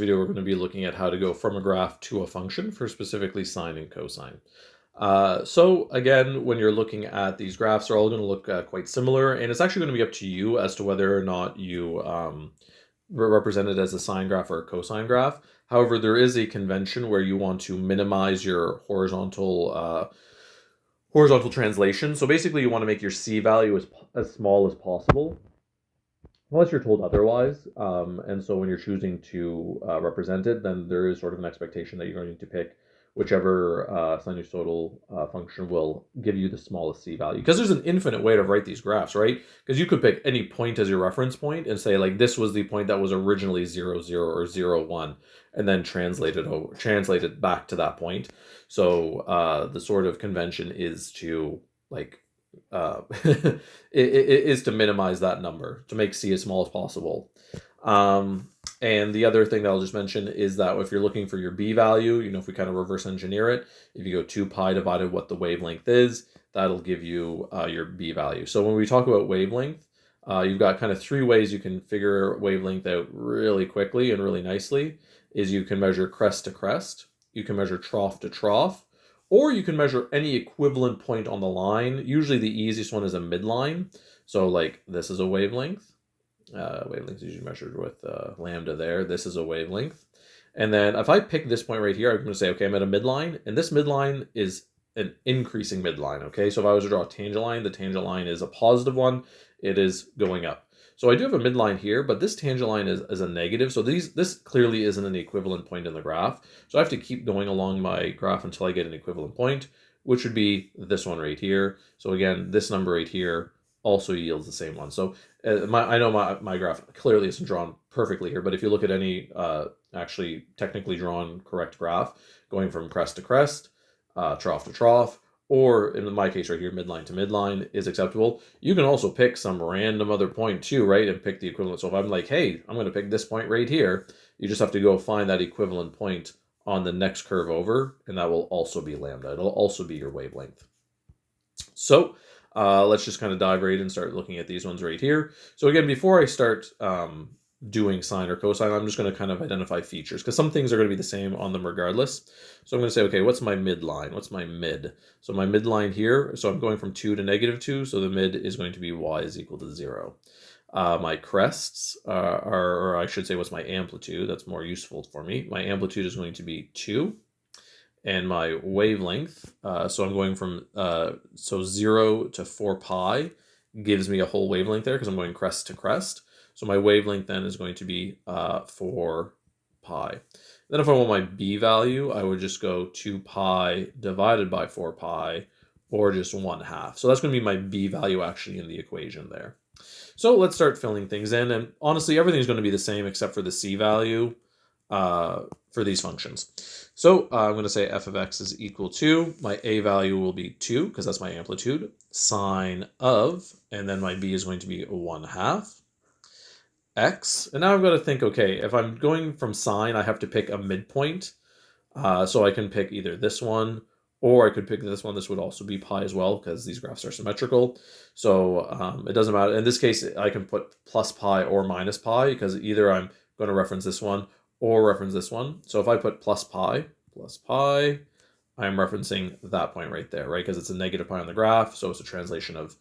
Video, we're going to be looking at how to go from a graph to a function for specifically sine and cosine. So again, when you're looking at these graphs, they're all going to look quite similar, and it's actually going to be up to you as to whether or not you represent it as a sine graph or a cosine graph. However, there is a convention where you want to minimize your horizontal translation. So basically, you want to make your c value as small as possible, unless you're told otherwise. And so when you're choosing to represent it, then there is sort of an expectation that you're going to pick whichever sinusoidal function will give you the smallest c value. Because there's an infinite way to write these graphs, right? Because you could pick any point as your reference point and say, like, this was the point that was originally 0, 0, or 0, 1, and then translate it back to that point. So the sort of convention is to, like, it is to minimize that number, to make c as small as possible. And the other thing that I'll just mention is that if you're looking for your b value, if we kind of reverse engineer it, if you go 2 pi divided what the wavelength is, that'll give you your b value. So when we talk about wavelength, you've got kind of 3 ways you can figure wavelength out really quickly and really nicely. Is you can measure crest to crest, you can measure trough to trough, or you can measure any equivalent point on the line. Usually the easiest one is a midline. So like this is a wavelength. Wavelength is usually measured with lambda there. This is a wavelength. And then if I pick this point right here, I'm going to say, okay, I'm at a midline. And this midline is an increasing midline, okay? So if I was to draw a tangent line, the tangent line is a positive one. It is going up. So I do have a midline here, but this tangent line is a negative. So this clearly isn't an equivalent point in the graph. So I have to keep going along my graph until I get an equivalent point, which would be this one right here. So again, this number right here also yields the same one. So I know my graph clearly isn't drawn perfectly here, but if you look at any actually technically drawn correct graph, going from crest to crest, trough to trough, or in my case right here, midline to midline is acceptable. You can also pick some random other point too, right? And pick the equivalent. So if I'm like, hey, I'm going to pick this point right here, you just have to go find that equivalent point on the next curve over, and that will also be lambda. It'll also be your wavelength. So let's just kind of dive right in and start looking at these ones right here. So again, before I start doing sine or cosine, I'm just going to kind of identify features, because some things are going to be the same on them regardless. So I'm going to say, okay, what's my midline? What's my mid? So my midline here, so I'm going from 2 to -2, so the mid is going to be y is equal to 0. My crests or I should say, what's my amplitude? That's more useful for me. My amplitude is going to be 2. And my wavelength, so I'm going from 0 to 4 pi gives me a whole wavelength there because I'm going crest to crest. So my wavelength then is going to be 4 pi. Then if I want my b value, I would just go 2 pi divided by 4 pi, or just 1/2. So that's going to be my b value actually in the equation there. So let's start filling things in. And honestly, everything's going to be the same except for the c value for these functions. So I'm going to say f of x is equal to, my a value will be 2, because that's my amplitude, sine of, and then my b is going to be 1/2 x. And now I've got to think, okay, if I'm going from sine, I have to pick a midpoint. So I can pick either this one, or I could pick this one. This would also be pi as well, because these graphs are symmetrical. So it doesn't matter. In this case, I can put plus pi or minus pi, because either I'm going to reference this one or reference this one. So if I put plus pi, I'm referencing that point right there, right? Because it's a negative pi on the graph, so it's a translation of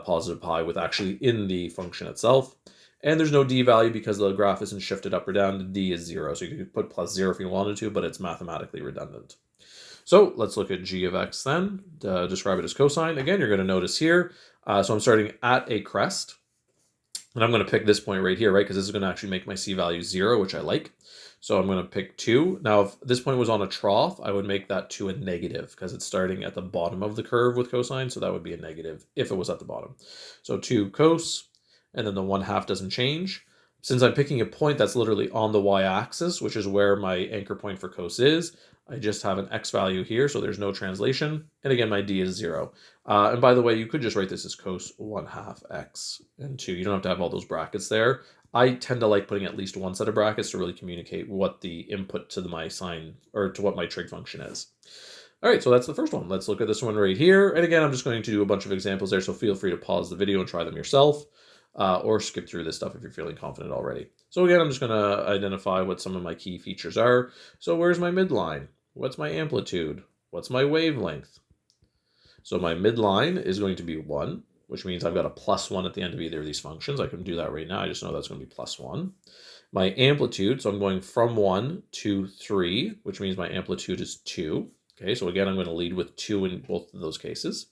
positive pi with actually in the function itself. And there's no d value because the graph isn't shifted up or down. The d is 0, so you could put plus 0 if you wanted to, but it's mathematically redundant. So let's look at g of x then, to describe it as cosine. Again, you're going to notice here, so I'm starting at a crest. And I'm going to pick this point right here, right? Because this is going to actually make my c value 0, which I like. So I'm going to pick 2. Now, if this point was on a trough, I would make that 2 a negative, because it's starting at the bottom of the curve with cosine. So that would be a negative if it was at the bottom. So 2 cos, and then the 1/2 doesn't change. Since I'm picking a point that's literally on the y-axis, which is where my anchor point for cos is, I just have an x value here, so there's no translation. And again, my d is 0. And by the way, you could just write this as cos 1/2 x and 2. You don't have to have all those brackets there. I tend to like putting at least one set of brackets to really communicate what the input to my sine, or to what my trig function is. All right, so that's the first one. Let's look at this one right here. And again, I'm just going to do a bunch of examples there, so feel free to pause the video and try them yourself, or skip through this stuff if you're feeling confident already. So again, I'm just going to identify what some of my key features are. So where's my midline? What's my amplitude? What's my wavelength? So my midline is going to be 1, which means I've got a +1 at the end of either of these functions. I can do that right now. I just know that's going to be +1. My amplitude, so I'm going from 1 to 3, which means my amplitude is 2. Okay, so again, I'm going to lead with 2 in both of those cases.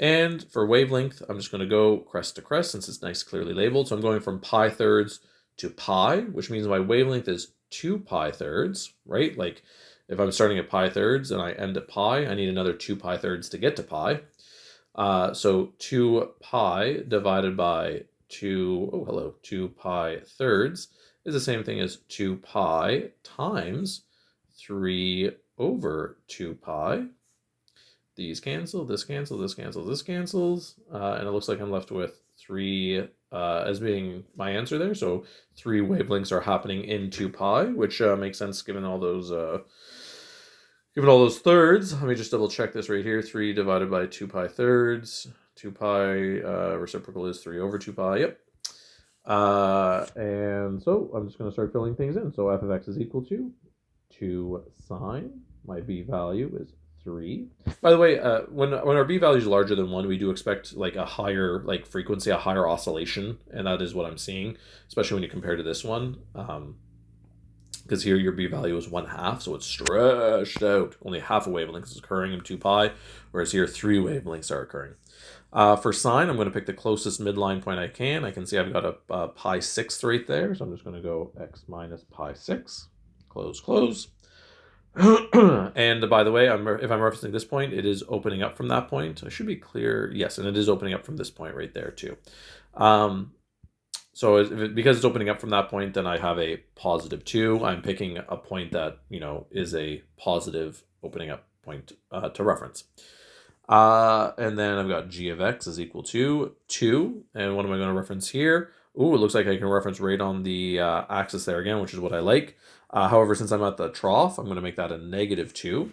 And for wavelength, I'm just going to go crest to crest since it's nice clearly labeled. So I'm going from pi thirds to pi, which means my wavelength is 2 pi thirds, right? Like if I'm starting at pi thirds and I end at pi, I need another 2 pi thirds to get to pi. So 2 pi divided by 2 pi thirds is the same thing as 2 pi times 3 over 2 pi. These cancel, this cancels, this cancels, this cancels, and it looks like I'm left with 3 as being my answer there. So 3 wavelengths are happening in 2 pi, which makes sense given all those thirds. Let me just double check this right here. 3 divided by 2 pi thirds. 2 pi reciprocal is 3 over 2 pi. Yep. And so I'm just going to start filling things in. So f of x is equal to 2 sine. My b value is 3. By the way, when our b value is larger than 1, we do expect like a higher frequency, a higher oscillation, and that is what I'm seeing, especially when you compare to this one. Because here your b value is 1/2, so it's stretched out. Only half a wavelength is occurring in 2 pi, whereas here 3 wavelengths are occurring. For sine, I'm going to pick the closest midline point I can. I can see I've got a pi 6th right there, so I'm just going to go x minus pi 6. Close, close. And by the way, if I'm referencing this point, it is opening up from that point. I should be clear. Yes, and it is opening up from this point right there too. So because it's opening up from that point, then I have a positive 2. I'm picking a point that, is a positive opening up point to reference. And then I've got g of x is equal to 2. And what am I going to reference here? Ooh, it looks like I can reference right on the axis there again, which is what I like. However, since I'm at the trough, I'm going to make that a -2.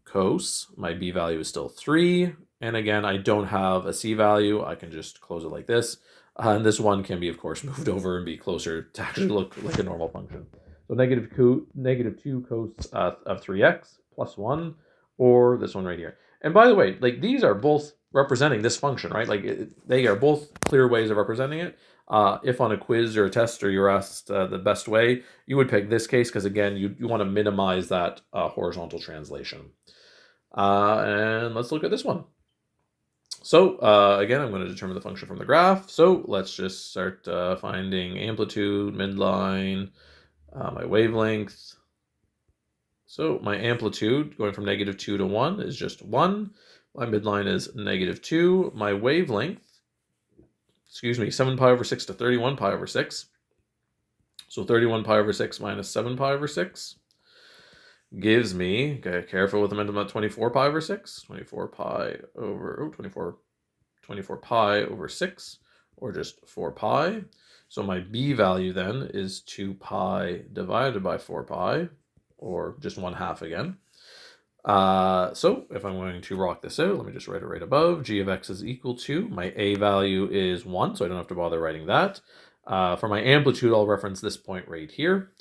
Cos, my b value is still 3. And again, I don't have a c value. I can just close it like this. And this one can be, of course, moved over and be closer to actually look like a normal function. So -2 cos of 3x plus 1, or this one right here. And by the way, these are both representing this function, right? They are both clear ways of representing it. If on a quiz or a test or you're asked the best way, you would pick this case because, again, you want to minimize that horizontal translation. And let's look at this one. So again, I'm going to determine the function from the graph. So let's just start finding amplitude, midline, my wavelength. So my amplitude going from -2 to 1 is just 1. My midline is -2. My wavelength, 7 pi over 6 to 31 pi over 6. So 31 pi over 6 minus 7 pi over 6 gives me, okay, careful with the mental about 24 pi over 6. 24 pi over 24 pi over 6, or just 4 pi. So my b value then is 2 pi divided by 4 pi, or just 1/2 again. So if I'm going to rock this out, let me just write it right above. G of x is equal to, my a value is 1, so I don't have to bother writing that. For my amplitude, I'll reference this point right here.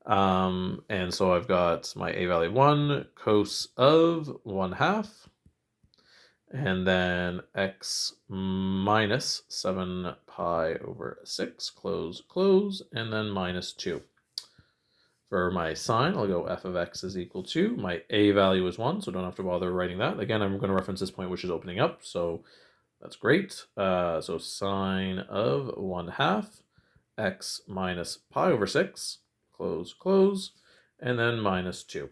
And so I've got my a value 1, cos of 1/2, and then x minus 7 pi over 6, close, close, and then minus 2. For my sine, I'll go f of x is equal to, my a value is 1, so don't have to bother writing that. Again, I'm going to reference this point, which is opening up, so that's great. So sine of 1/2, x minus pi over 6, close, close, and then minus 2.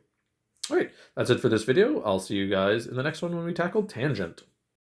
All right, that's it for this video. I'll see you guys in the next one when we tackle tangent.